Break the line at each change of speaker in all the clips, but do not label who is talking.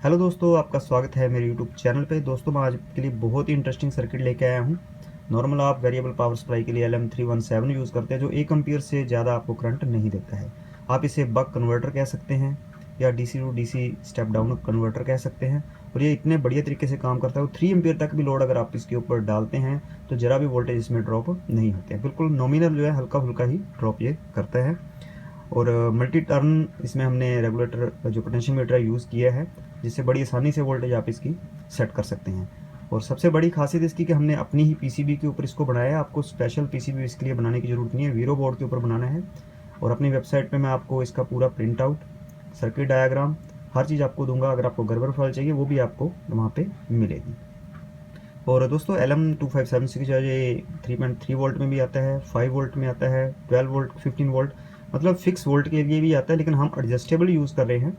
Hello दोस्तों, आपका स्वागत है मेरे यूट्यूब चैनल पे। दोस्तों मैं आज के लिए बहुत ही इंटरेस्टिंग सर्किट लेके आया हूँ। नॉर्मल आप वेरिएबल पावर सप्लाई के लिए LM317 यूज़ करते हैं जो 1 एम्पीयर से ज़्यादा आपको करंट नहीं देता है। आप इसे बक कन्वर्टर कह सकते हैं या DC to DC step down converter कह सकते हैं। और ये इतने बढ़िया तरीके से काम करता है। 3 एम्पीयर तक भी लोड अगर आप इसके ऊपर डालते हैं तो ज़रा भी वोल्टेज इसमें ड्रॉप नहीं होते हैं। बिल्कुल नॉमिनल जो है हल्का फुल्का ही ड्रॉप ये करता है। और मल्टी टर्न इसमें हमने रेगुलेटर जो पोटेंशियल मीटर यूज़ किया है, जिससे बड़ी आसानी से वोल्टेज आप इसकी सेट कर सकते हैं। और सबसे बड़ी खासियत इसकी कि हमने अपनी ही PCB के ऊपर इसको बनाया है। आपको स्पेशल PCB इसके लिए बनाने की ज़रूरत नहीं है, वीरो बोर्ड के ऊपर बनाना है। और अपनी वेबसाइट पे मैं आपको इसका पूरा प्रिंट आउट, सर्किट डायग्राम, हर चीज़ आपको दूंगा। अगर आपको गर्वर फाइल चाहिए वो भी आपको वहाँ पे मिलेगी। और दोस्तों LM2576 जो है ये 3.3 वोल्ट में भी आता है, 5 वोल्ट में आता है, 12 वोल्ट, 15 वोल्ट, मतलब फिक्स वोल्ट के लिए भी आता है। लेकिन हम एडजस्टेबल यूज़ कर रहे हैं।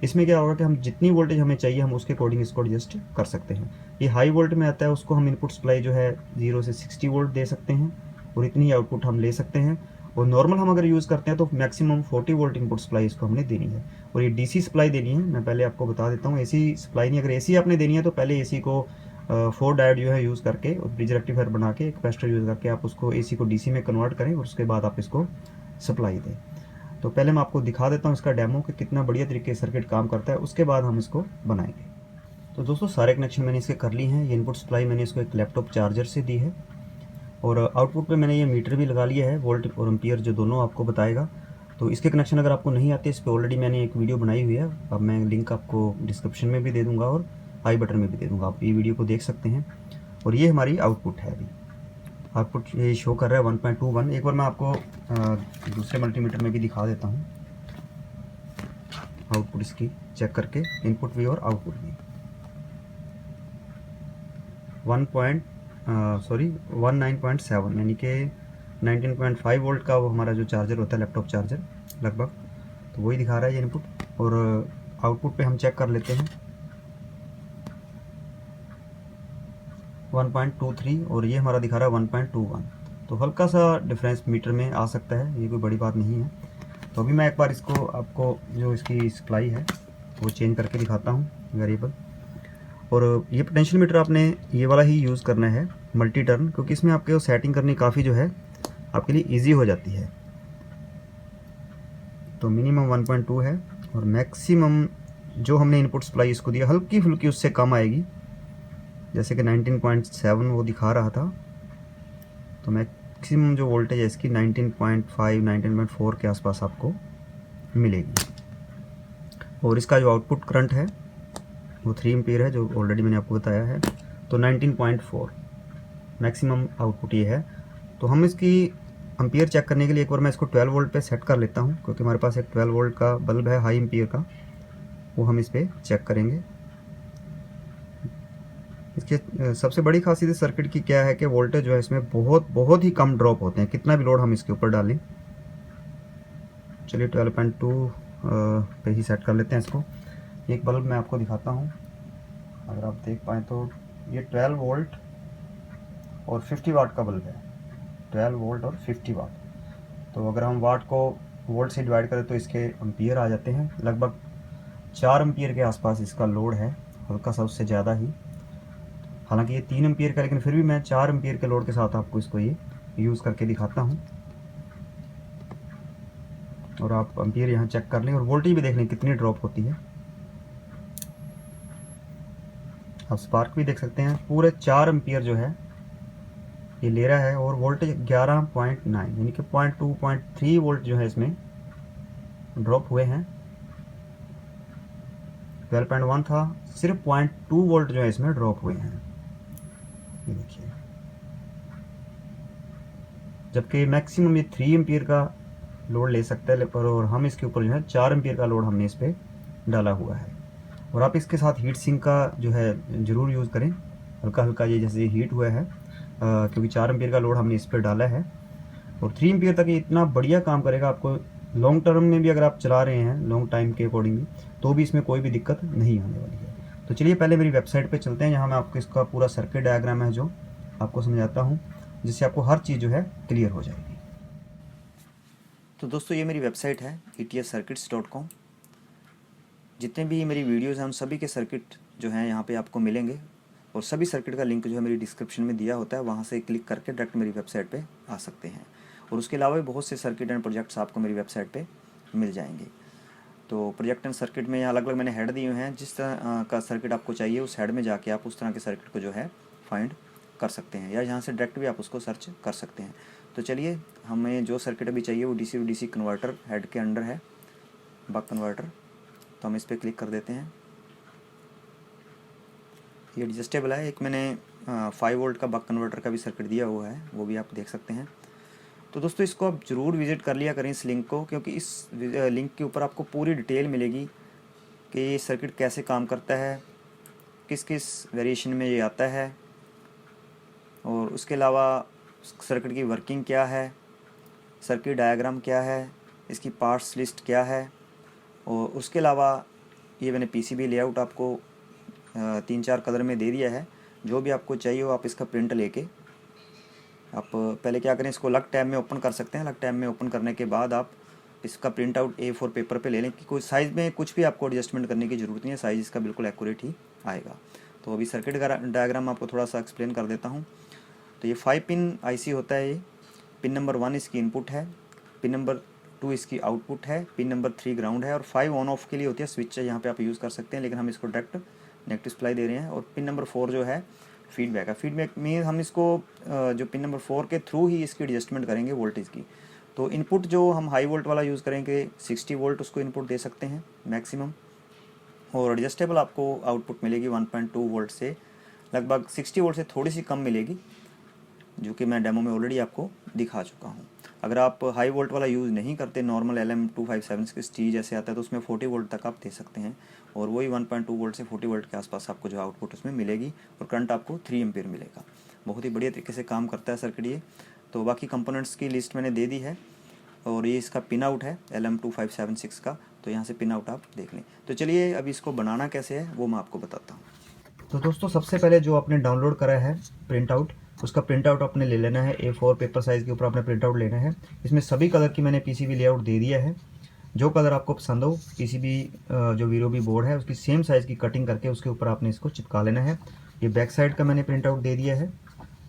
इसमें क्या होगा कि हम जितनी वोल्टेज हमें चाहिए हम उसके अकॉर्डिंग इसको एडजस्ट कर सकते हैं। ये हाई वोल्ट में आता है, उसको हम इनपुट सप्लाई जो है 0 से 60 वोल्ट दे सकते हैं और इतनी आउटपुट हम ले सकते हैं। और नॉर्मल हम अगर यूज़ करते हैं तो मैक्सिमम 40 वोल्ट इनपुट सप्लाई इसको हमने देनी है। और ये DC सप्लाई देनी है। मैं पहले आपको बता देता हूँ, AC सप्लाई नहीं। अगर AC आपने देनी है तो पहले AC को 4 डायोड जो है यूज़ करके और ब्रिज रेक्टिफायर बना के एक कैपेसिटर यूज़ करके आप उसको AC को DC में कन्वर्ट करें और उसके बाद आप इसको सप्लाई दें। तो पहले मैं आपको दिखा देता हूँ इसका डेमो कि कितना बढ़िया तरीके से सर्किट काम करता है, उसके बाद हम इसको बनाएंगे। तो दोस्तों सारे कनेक्शन मैंने इसके कर लिए हैं। ये इनपुट सप्लाई मैंने इसको एक लैपटॉप चार्जर से दी है और आउटपुट पे मैंने ये मीटर भी लगा लिया है, वोल्ट और एम्पियर जो दोनों आपको बताएगा। तो इसके कनेक्शन अगर आपको नहीं आते, इस पर ऑलरेडी मैंने एक वीडियो बनाई हुई है। अब मैं लिंक आपको डिस्क्रिप्शन में भी दे दूँगा और आई बटन में भी दे दूँगा, आप ये वीडियो को देख सकते हैं। और ये हमारी आउटपुट है। अभी आउटपुट ये शो कर रहा है 1.21। एक बार मैं आपको दूसरे मल्टीमीटर में भी दिखा देता हूँ आउटपुट इसकी चेक करके, इनपुट भी और आउटपुट भी। 19.7 यानी कि 19.5 वोल्ट का वो हमारा जो चार्जर होता है, लैपटॉप चार्जर लगभग, तो वही दिखा रहा है ये इनपुट। और आउटपुट पे हम चेक कर लेते हैं 1.23 और ये हमारा दिखा रहा है 1.21। तो हल्का सा डिफरेंस मीटर में आ सकता है, ये कोई बड़ी बात नहीं है। तो अभी मैं एक बार इसको आपको जो इसकी सप्लाई है वो चेंज करके दिखाता हूँ वेरिएबल। और ये पोटेंशियल मीटर आपने ये वाला ही यूज़ करना है, मल्टी टर्न, क्योंकि इसमें आपके सेटिंग करनी काफ़ी जो है आपके लिए इजी हो जाती है। तो मिनिमम 1.2 है और मैक्सिमम जो हमने इनपुट सप्लाई इसको दिया हल्की फुल्की उससे कम आएगी, जैसे कि 19.7 वो दिखा रहा था। तो मैक्सिमम जो वोल्टेज है इसकी 19.5 19.4 के आसपास आपको मिलेगी। और इसका जो आउटपुट करंट है वो 3 एम्पीयर है, जो ऑलरेडी मैंने आपको बताया है। तो 19.4 मैक्सिमम आउटपुट ये है। तो हम इसकी एम्पीयर चेक करने के लिए एक बार मैं इसको 12 वोल्ट पे सेट कर लेता हूँ, क्योंकि हमारे पास एक 12 वोल्ट का बल्ब है हाई एम्पीयर का, वो हम इस पर चेक करेंगे। इसके सबसे बड़ी खासियत इस सर्किट की क्या है कि वोल्टेज जो है इसमें बहुत ही कम ड्रॉप होते हैं, कितना भी लोड हम इसके ऊपर डालें। चलिए 12.2 पे ही सेट कर लेते हैं इसको। एक बल्ब मैं आपको दिखाता हूँ, अगर आप देख पाएँ तो ये 12 वोल्ट और 50 वाट का बल्ब है। 12 वोल्ट और 50 वाट। तो अगर हम वाट को वोल्ट से डिवाइड करें तो इसके एम्पीयर आ जाते हैं। लगभग 4 एम्पीयर के आसपास इसका लोड है, हल्का सा उससे ज़्यादा ही। हालांकि ये 3 एम्पीयर का, लेकिन फिर भी मैं 4 एम्पीयर के लोड के साथ आपको इसको ये यूज़ करके दिखाता हूँ। और आप एम्पीयर यहाँ चेक कर लें और वोल्टेज भी देख लें कितनी ड्रॉप होती है। आप स्पार्क भी देख सकते हैं, पूरे 4 एम्पीयर जो है ये ले रहा है। और वोल्टेज 11.9 यानी कि 0.3 वोल्ट जो है इसमें ड्रॉप हुए हैं। 12.1 था, सिर्फ 0.2 वोल्ट जो है इसमें ड्रॉप हुए हैं, ये देखिए। जबकि मैक्सिमम ये 3 एम्पीयर का लोड ले सकता है, पर और हम इसके ऊपर जो है 4 एम्पीयर का लोड हमने इस पर डाला हुआ है। और आप इसके साथ हीट सिंक का जो है ज़रूर यूज़ करें, हल्का हल्का ये जैसे हीट हुआ है, क्योंकि 4 एम्पीयर का लोड हमने इस पर डाला है। और 3 एम्पीयर तक ये इतना बढ़िया काम करेगा, आपको लॉन्ग टर्म में भी अगर आप चला रहे हैं लॉन्ग टाइम के अकॉर्डिंग भी, तो भी इसमें कोई भी दिक्कत नहीं आने वाली है। तो चलिए पहले मेरी वेबसाइट पे चलते हैं, जहाँ मैं आपको इसका पूरा सर्किट डायग्राम है जो आपको समझाता हूँ, जिससे आपको हर चीज़ जो है क्लियर हो जाएगी। तो दोस्तों ये मेरी वेबसाइट है etscircuits.com। जितने भी मेरी वीडियोज़ हैं उन सभी के सर्किट जो हैं यहाँ पे आपको मिलेंगे, और सभी सर्किट का लिंक जो है मेरी डिस्क्रिप्शन में दिया होता है, वहाँ से क्लिक करके डायरेक्ट मेरी वेबसाइट पे आ सकते हैं। और उसके अलावा भी बहुत से सर्किट एंड प्रोजेक्ट्स आपको मेरी वेबसाइट पे मिल जाएंगे। तो प्रोजेक्ट एंड सर्किट में अलग अलग मैंने हेड दिए हुए हैं, जिस तरह का सर्किट आपको चाहिए उस हेड में जाके आप उस तरह के सर्किट को जो है फाइंड कर सकते हैं, या यहाँ से डायरेक्ट भी आप उसको सर्च कर सकते हैं। तो चलिए, हमें जो सर्किट अभी चाहिए वो DC to DC converter head के अंडर है, बक कन्वर्टर। तो हम इस पर क्लिक कर देते हैं। ये एडजस्टेबल है। एक मैंने 5 वोल्ट का बक कन्वर्टर का भी सर्किट दिया हुआ है, वो भी आप देख सकते हैं। तो दोस्तों, इसको आप ज़रूर विज़िट कर लिया करें इस लिंक को, क्योंकि इस लिंक के ऊपर आपको पूरी डिटेल मिलेगी कि ये सर्किट कैसे काम करता है, किस किस वेरिएशन में ये आता है, और उसके अलावा सर्किट की वर्किंग क्या है, सर्किट डायग्राम क्या है, इसकी पार्ट्स लिस्ट क्या है, और उसके अलावा ये मैंने पीसीबी लेआउट आपको 3-4 कलर में दे दिया है। जो भी आपको चाहिए हो आप इसका प्रिंट लेके आप पहले क्या करें, इसको अलग टैब में ओपन कर सकते हैं। अलग टैब में ओपन करने के बाद आप इसका प्रिंट आउट A4 पेपर पे ले लें, कि कोई साइज़ में कुछ भी आपको एडजस्टमेंट करने की ज़रूरत नहीं है, साइज़ इसका बिल्कुल एक्यूरेट ही आएगा। तो अभी सर्किट डायग्राम आपको थोड़ा सा एक्सप्लेन कर देता हूँ। तो ये 5 पिन IC होता है। ये पिन नंबर 1 इसकी इनपुट है, पिन नंबर 2 इसकी आउटपुट है, पिन नंबर 3 ग्राउंड है, और 5 ऑन ऑफ के लिए होती है स्विच है, यहाँ पे आप यूज़ कर सकते हैं, लेकिन हम इसको डायरेक्ट नेगेटिव सप्लाई दे रहे हैं। और पिन नंबर 4 जो है फीडबैक है। फीडबैक में हम इसको जो पिन नंबर 4 के थ्रू ही इसकी एडजस्टमेंट करेंगे वोल्टेज की। तो इनपुट जो हम हाई वोल्ट वाला यूज़ करेंगे 60 वोल्ट उसको इनपुट दे सकते हैं मैक्सिमम, और एडजस्टेबल आपको आउटपुट मिलेगी 1.2 वोल्ट से लगभग 60 वोल्ट से थोड़ी सी कम मिलेगी, जो कि मैं डेमो में ऑलरेडी आपको दिखा चुका हूँ। अगर आप हाई वोल्ट वाला यूज़ नहीं करते, नॉर्मल LM2576 टी जैसे आता है, तो उसमें 40 वोल्ट तक आप दे सकते हैं, और वही 1.2 वोल्ट से 40 वोल्ट के आसपास आपको जो आउटपुट उसमें मिलेगी, और करंट आपको 3 एम्पीयर मिलेगा। बहुत ही बढ़िया तरीके से काम करता है सर्किट ये। तो बाकी कंपोनेंट्स की लिस्ट मैंने दे दी है, और ये इसका पिन आउट है LM2576 का, तो यहाँ से पिन आउट आप देख लें। तो चलिए, अभी इसको बनाना कैसे है वो मैं आपको बताता हूँ। तो दोस्तों, सबसे पहले जो आपने डाउनलोड करा है प्रिंट आउट, उसका प्रिंट आउट आपने ले लेना है। A4 पेपर साइज़ के ऊपर आपने प्रिंट आउट लेना है। इसमें सभी कलर की मैंने पीसीबी लेआउट दे दिया है। जो कलर आपको पसंद हो, पीसीबी जो वीरोबी बोर्ड है उसकी सेम साइज़ की कटिंग करके उसके ऊपर आपने इसको चिपका लेना है। ये बैक साइड का मैंने प्रिंट आउट दे दिया है,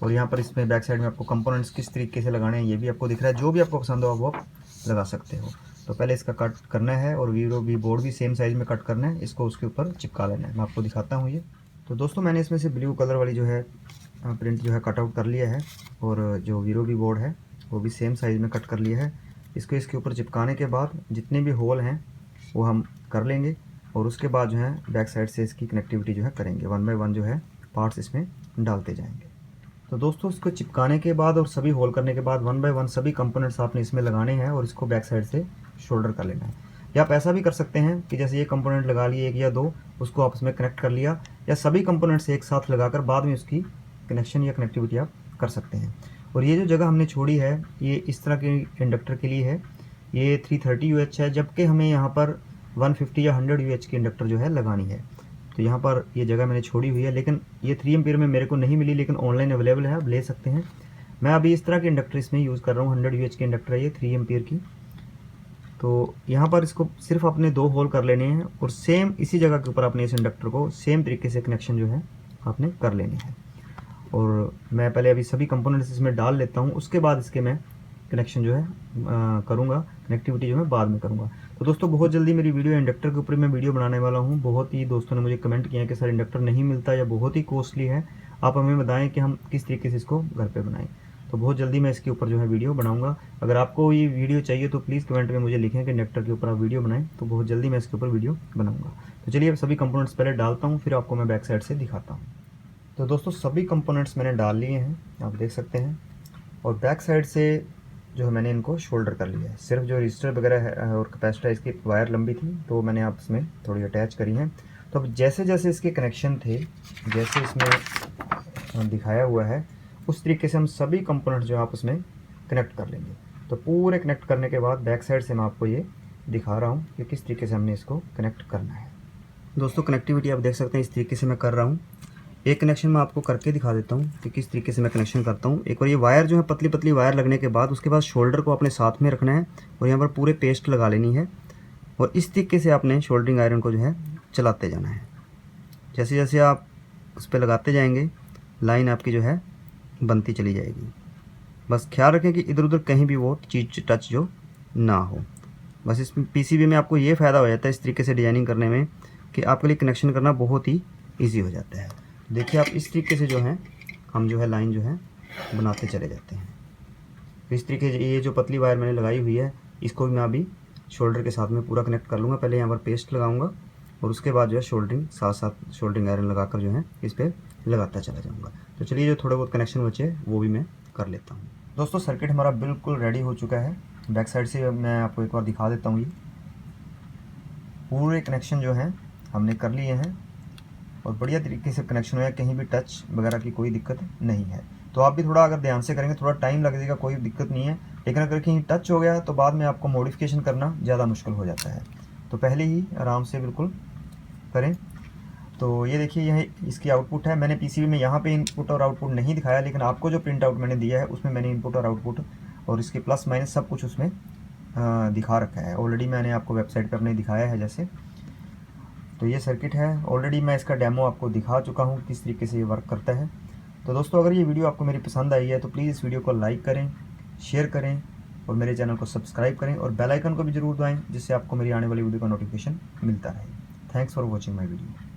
और यहाँ पर इसमें बैक साइड में आपको कंपोनेंट्स किस तरीके से लगाने हैं ये भी आपको दिख रहा है। जो भी आपको पसंद हो वो आप लगा सकते हो। तो पहले इसका कट करना है, और वीरोबी बोर्ड भी सेम साइज़ में कट करना है, इसको उसके ऊपर चिपका लेना है। मैं आपको दिखाता हूँ ये। तो दोस्तों, मैंने इसमें से ब्लू कलर वाली जो है प्रिंट जो है कट आउट कर लिया है, और जो वीरोबी बोर्ड है वो भी सेम साइज़ में कट कर लिया है। इसको इसके ऊपर चिपकाने के बाद जितने भी होल हैं वो हम कर लेंगे, और उसके बाद जो है बैक साइड से इसकी कनेक्टिविटी जो है करेंगे। 1 बाय 1 जो है पार्ट्स इसमें डालते जाएंगे। तो दोस्तों, इसको चिपकाने के बाद और सभी होल करने के बाद 1 बाय 1 सभी कंपोनेंट्स आपने इसमें लगाने हैं, और इसको बैक साइड से शोल्डर कर लेना है। या आप ऐसा भी कर सकते हैं कि जैसे ये कंपोनेंट लगा लिए 1 या 2, उसको आपस में कनेक्ट कर लिया, या सभी कंपोनेंट्स एक साथ लगाकर बाद में उसकी कनेक्शन या कनेक्टिविटी आप कर सकते हैं। और ये जो जगह हमने छोड़ी है ये इस तरह के इंडक्टर के लिए है। ये 330 UH है, जबकि हमें यहाँ पर 150 या 100 UH की इंडक्टर जो है लगानी है। तो यहाँ पर ये जगह मैंने छोड़ी हुई है, लेकिन ये 3 एम्पीयर में मेरे को नहीं मिली, लेकिन ऑनलाइन अवेलेबल है, आप ले सकते हैं। मैं अभी इस तरह की इंडक्टर इसमें यूज़ कर रहा हूँ। 100 UH की इंडक्टर है ये 3 एम्पीयर की। तो यहाँ पर इसको सिर्फ अपने 2 होल कर लेने हैं, और सेम इसी जगह के ऊपर अपने इस इंडक्टर को सेम तरीके से कनेक्शन जो है आपने कर लेने हैं। और मैं पहले अभी सभी कंपोनेंट्स इसमें डाल लेता हूँ, उसके बाद इसके मैं कनेक्शन जो है करूँगा, कनेक्टिविटी जो है बाद में करूँगा। तो दोस्तों, बहुत जल्दी मेरी वीडियो इंडक्टर के ऊपर मैं वीडियो बनाने वाला हूँ। बहुत ही दोस्तों ने मुझे कमेंट किया है कि सर इंडक्टर नहीं मिलता या बहुत ही कॉस्टली है, आप हमें बताएं कि हम किस तरीके से इसको घर पे बनाएं। तो बहुत जल्दी मैं इसके ऊपर जो है वीडियो बनाऊंगा। अगर आपको ये वीडियो चाहिए तो प्लीज़ कमेंट में मुझे लिखें कि इंडक्टर के ऊपर आप वीडियो बनाएं, तो बहुत जल्दी मैं इसके ऊपर वीडियो बनाऊँगा। तो चलिए, सभी कंपोनेंट्स पहले डालता हूँ, फिर आपको मैं बैक साइड से दिखाता हूँ। तो दोस्तों, सभी कंपोनेंट्स मैंने डाल लिए हैं, आप देख सकते हैं, और बैक साइड से जो है मैंने इनको शोल्डर कर लिया है। सिर्फ जो रजिस्टर वगैरह है और कैपेसिटर इसकी वायर लंबी थी तो मैंने आप इसमें थोड़ी अटैच करी है। तो अब जैसे जैसे इसके कनेक्शन थे, जैसे इसमें दिखाया हुआ है, उस तरीके से हम सभी कंपोनेंट्स जो आपस में कनेक्ट कर लेंगे। तो पूरे कनेक्ट करने के बाद बैक साइड से मैं आपको ये दिखा रहा हूँ कि किस तरीके से हमने इसको कनेक्ट करना है। दोस्तों, कनेक्टिविटी आप देख सकते हैं, इस तरीके से मैं कर रहा हूँ। एक कनेक्शन मैं आपको करके दिखा देता हूँ कि किस तरीके से मैं कनेक्शन करता हूँ। एक बार ये वायर जो है पतली पतली वायर लगने के बाद उसके बाद शोल्डर को अपने साथ में रखना है, और यहाँ पर पूरे पेस्ट लगा लेनी है। और इस तरीके से आपने शोल्डरिंग आयरन को जो है चलाते जाना है। जैसे जैसे आप उस पर लगाते जाएंगे लाइन आपकी जो है बनती चली जाएगी। बस ख्याल रखें कि इधर उधर कहीं भी वो चीज़ टच जो ना हो। बस इस पीसीबी में आपको ये फ़ायदा हो जाता है इस तरीके से डिज़ाइनिंग करने में कि आपके लिए कनेक्शन करना बहुत ही ईजी हो जाता है। देखिए आप इस तरीके से जो है हम जो है लाइन जो है बनाते चले जाते हैं। इस तरीके से ये जो पतली वायर मैंने लगाई हुई है इसको भी मैं अभी शोल्डर के साथ में पूरा कनेक्ट कर लूँगा। पहले यहाँ पर पेस्ट लगाऊंगा और उसके बाद जो है शोल्डरिंग साथ साथ शोल्डरिंग आयरन लगाकर जो है इस पर लगाता चला जाऊँगा। तो चलिए जो थोड़े बहुत कनेक्शन बचे वो भी मैं कर लेता हूँ। दोस्तों सर्किट हमारा बिल्कुल रेडी हो चुका है। बैक साइड से मैं आपको एक बार दिखा देता हूँ। ये पूरे कनेक्शन जो हैं हमने कर लिए हैं और बढ़िया तरीके से कनेक्शन हुआ है, कहीं भी टच वगैरह की कोई दिक्कत नहीं है। तो आप भी थोड़ा अगर ध्यान से करेंगे थोड़ा टाइम लगेगा, कोई दिक्कत नहीं है, लेकिन अगर कहीं टच हो गया तो बाद में आपको मॉडिफिकेशन करना ज़्यादा मुश्किल हो जाता है। तो पहले ही आराम से बिल्कुल करें। तो ये देखिए यह इसकी आउटपुट है। मैंने पीसीबी में यहाँ पे इनपुट और आउटपुट नहीं दिखाया, लेकिन आपको जो प्रिंट आउट मैंने दिया है उसमें मैंने इनपुट और आउटपुट और इसके प्लस माइनस सब कुछ उसमें दिखा रखा है। ऑलरेडी मैंने आपको वेबसाइट पर अपने दिखाया है जैसे। तो ये सर्किट है, ऑलरेडी मैं इसका डेमो आपको दिखा चुका हूँ किस तरीके से ये वर्क करता है। तो दोस्तों अगर ये वीडियो आपको मेरी पसंद आई है तो प्लीज़ इस वीडियो को लाइक करें, शेयर करें और मेरे चैनल को सब्सक्राइब करें और बेल आइकन को भी ज़रूर दबाएं जिससे आपको मेरी आने वाली वीडियो का नोटिफिकेशन मिलता रहे। Thanks for watching my video.